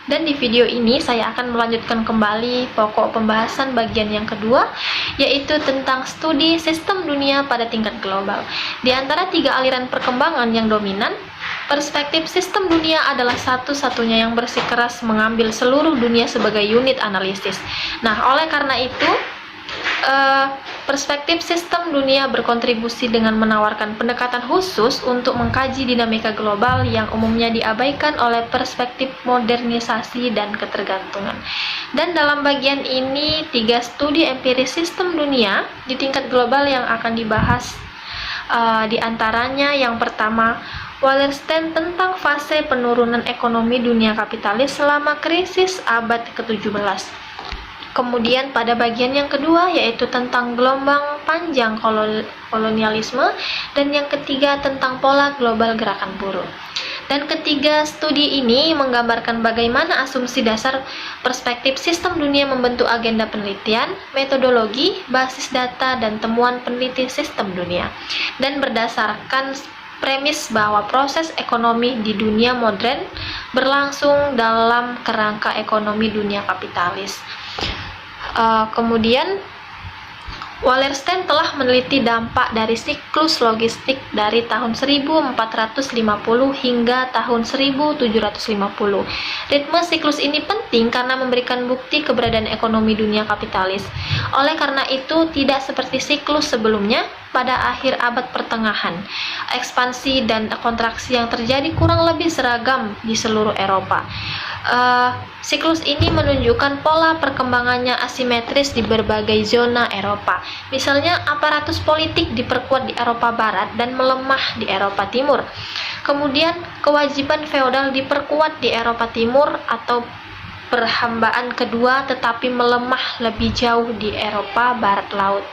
Dan di video ini saya akan melanjutkan kembali pokok pembahasan bagian yang kedua, yaitu tentang studi sistem dunia pada tingkat global. Di antara tiga aliran perkembangan yang dominan, perspektif sistem dunia adalah satu-satunya yang bersikeras mengambil seluruh dunia sebagai unit analisis. Nah, oleh karena itu, perspektif sistem dunia berkontribusi dengan menawarkan pendekatan khusus untuk mengkaji dinamika global yang umumnya diabaikan oleh perspektif modernisasi dan ketergantungan. Dan dalam bagian ini, tiga studi empiris sistem dunia di tingkat global yang akan dibahas. Di antaranya yang pertama, Wallerstein tentang fase penurunan ekonomi dunia kapitalis selama krisis abad ke-17. Kemudian pada bagian yang kedua yaitu tentang gelombang panjang kolonialisme, dan yang ketiga tentang pola global gerakan buruh. Dan ketiga studi ini menggambarkan bagaimana asumsi dasar perspektif sistem dunia membentuk agenda penelitian, metodologi, basis data, dan temuan peneliti sistem dunia. Dan berdasarkan premis bahwa proses ekonomi di dunia modern berlangsung dalam kerangka ekonomi dunia kapitalis. Kemudian Wallerstein telah meneliti dampak dari siklus logistik dari tahun 1450 hingga tahun 1750. Ritme siklus ini penting karena memberikan bukti keberadaan ekonomi dunia kapitalis. Oleh karena itu, tidak seperti siklus sebelumnya pada akhir abad pertengahan. Ekspansi dan kontraksi yang terjadi kurang lebih seragam di seluruh Eropa. Siklus ini menunjukkan pola perkembangannya asimetris di berbagai zona Eropa. Misalnya, aparatus politik diperkuat di Eropa Barat dan melemah di Eropa Timur. Kemudian, kewajiban feodal diperkuat di Eropa Timur atau perhambaan kedua, tetapi melemah lebih jauh di Eropa Barat Laut.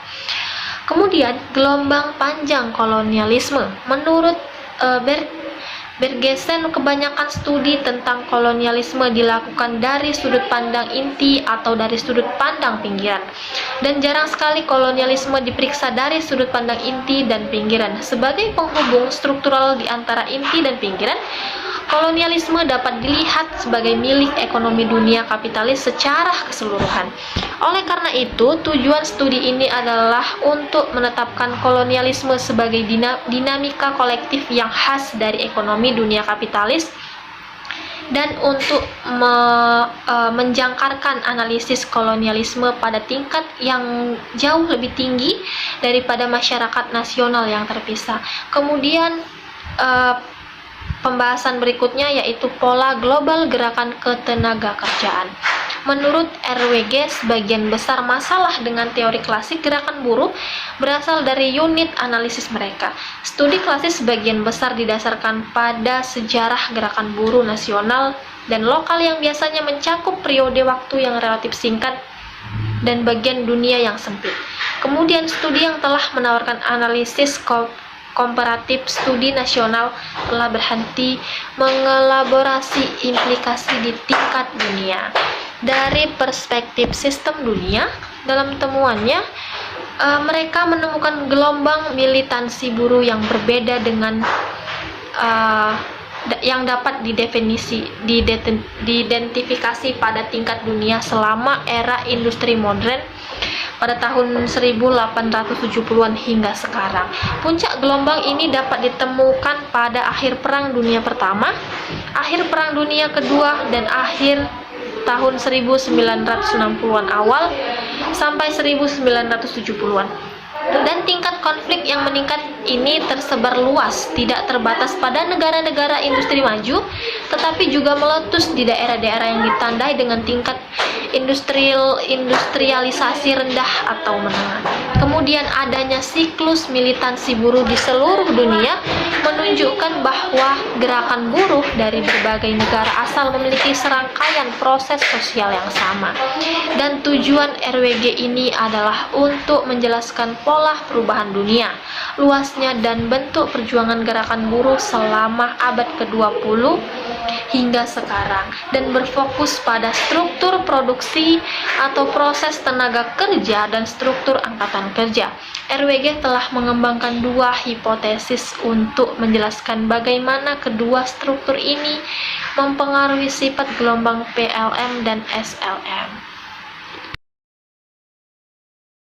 Kemudian, gelombang panjang kolonialisme. Menurut Bergesen, kebanyakan studi tentang kolonialisme dilakukan dari sudut pandang inti atau dari sudut pandang pinggiran. Dan jarang sekali kolonialisme diperiksa dari sudut pandang inti dan pinggiran. Sebagai penghubung struktural di antara inti dan pinggiran, kolonialisme dapat dilihat sebagai milik ekonomi dunia kapitalis secara keseluruhan. Oleh karena itu, tujuan studi ini adalah untuk menetapkan kolonialisme sebagai dinamika kolektif yang khas dari ekonomi dunia kapitalis, dan untuk menjangkarkan analisis kolonialisme pada tingkat yang jauh lebih tinggi daripada masyarakat nasional yang terpisah. Kemudian pembahasan berikutnya yaitu pola global gerakan ketenaga kerjaan. Menurut RWG, sebagian besar masalah dengan teori klasik gerakan buruh berasal dari unit analisis mereka. Studi klasik sebagian besar didasarkan pada sejarah gerakan buruh nasional dan lokal yang biasanya mencakup periode waktu yang relatif singkat dan bagian dunia yang sempit. Kemudian studi yang telah menawarkan analisis komparatif studi nasional telah berhenti mengelaborasi implikasi di tingkat dunia. Dari perspektif sistem dunia, dalam temuannya, mereka menemukan gelombang militansi buruh yang berbeda dengan yang dapat diidentifikasi pada tingkat dunia selama era industri modern pada tahun 1870-an hingga sekarang. Puncak gelombang ini dapat ditemukan pada akhir Perang Dunia Pertama, akhir Perang Dunia Kedua, dan akhir tahun 1960-an awal sampai 1970-an. Dan tingkat konflik yang meningkat ini tersebar luas, tidak terbatas pada negara-negara industri maju, tetapi juga meletus di daerah-daerah yang ditandai dengan tingkat industrialisasi rendah atau menengah. Kemudian adanya siklus militansi buruh di seluruh dunia menunjukkan bahwa gerakan buruh dari berbagai negara asal memiliki serangkaian proses sosial yang sama. Dan tujuan RWG ini adalah untuk menjelaskan pola perubahan dunia, luasnya dan bentuk perjuangan gerakan buruh selama abad ke-20 hingga sekarang dan berfokus pada struktur produksi atau proses tenaga kerja dan struktur angkatan kerja. RWG telah mengembangkan dua hipotesis untuk menjelaskan bagaimana kedua struktur ini mempengaruhi sifat gelombang PLM dan SLM.